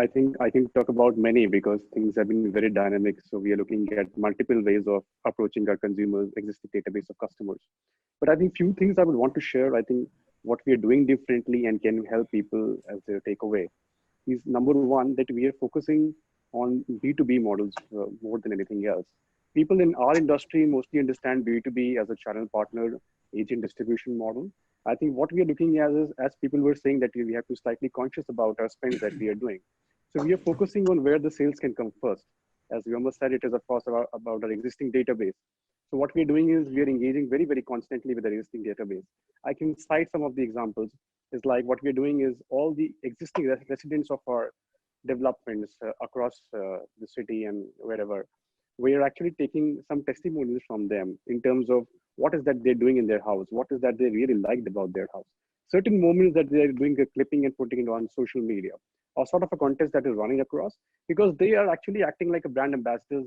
think I can talk about many because things have been very dynamic. So we are looking at multiple ways of approaching our consumers, existing database of customers. But I think few things I would want to share. I think what we are doing differently and can help people as their takeaway is number one, that we are focusing on B2B models more than anything else. People in our industry mostly understand B2B as a channel partner, agent distribution model. I think what we are looking at is, as people were saying, that we have to slightly conscious about our spends that we are doing. So we are focusing on where the sales can come first. As we almost said, it is of course about our existing database. So what we're doing is we are engaging very, very constantly with the existing database. I can cite some of the examples. Is like what we're doing is all the existing residents of our developments across the city and wherever, we are actually taking some testimonials from them in terms of what is that they're doing in their house, what is that they really liked about their house, certain moments that they're doing a clipping and putting it on social media, or sort of a contest that is running across, because they are actually acting like a brand ambassadors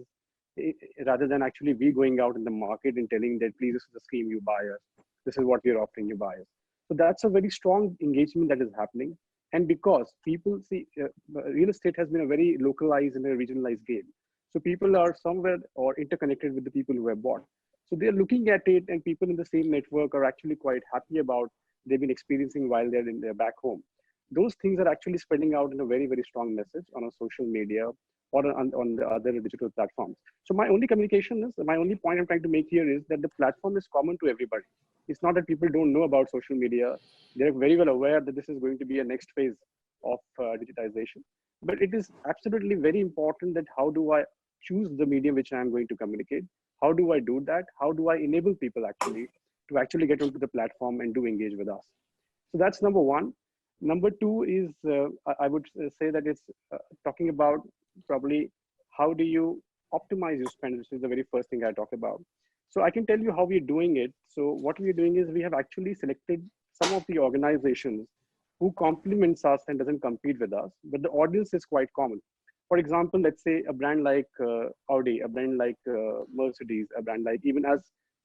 rather than actually we going out in the market and telling that, please, this is the scheme, you buy us. This is what we're offering, you buy us. So that's a very strong engagement that is happening. And because people see, real estate has been a very localized and a regionalized game. So people are somewhere or interconnected with the people who have bought. So they're looking at it, and people in the same network are actually quite happy about they've been experiencing while they're in their back home. Those things are actually spreading out in a very, very strong message on a social media or on the other digital platforms. So my only point I'm trying to make here is that the platform is common to everybody. It's not that people don't know about social media. They're very well aware that this is going to be a next phase of digitization. But it is absolutely very important that how do I choose the medium which I'm going to communicate? How do I do that? How do I enable people to actually get onto the platform and do engage with us? So that's number one. Number two is, I would say that it's talking about probably how do you optimize your spend, which is the very first thing I talk about. So I can tell you how we're doing it. So what we're doing is we have actually selected some of the organizations who complements us and doesn't compete with us, but the audience is quite common. For example, let's say a brand like Audi, a brand like Mercedes, a brand like even as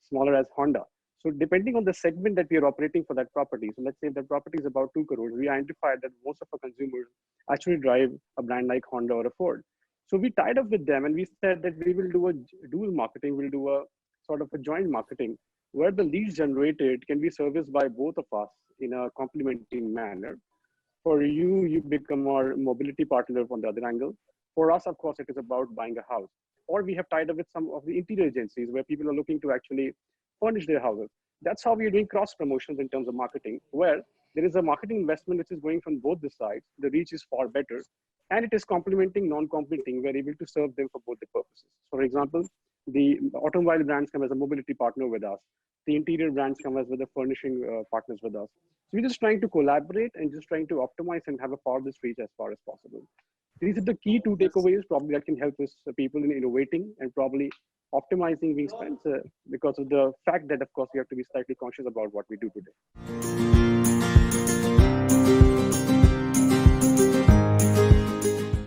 smaller as Honda. So depending on the segment that we are operating for that property, so let's say the property is about 2 crores, we identified that most of our consumers actually drive a brand like Honda or a Ford. So we tied up with them and we said that we will do a dual marketing, we'll do a sort of a joint marketing where the leads generated can be serviced by both of us in a complementing manner. For you, you become our mobility partner from the other angle. For us, of course, it is about buying a house. Or we have tied up with some of the interior agencies where people are looking to actually furnish their houses. That's how we are doing cross promotions in terms of marketing, where there is a marketing investment which is going from both the sides. The reach is far better, and it is complementing, non-competing. We're able to serve them for both the purposes. For example, the automobile brands come as a mobility partner with us. The interior brands come as with the furnishing partners with us. So we're just trying to collaborate and just trying to optimize and have a farthest reach as far as possible. These are the key two takeaways probably that can help us people in innovating and probably optimizing being spent because of the fact that, of course, we have to be slightly conscious about what we do today.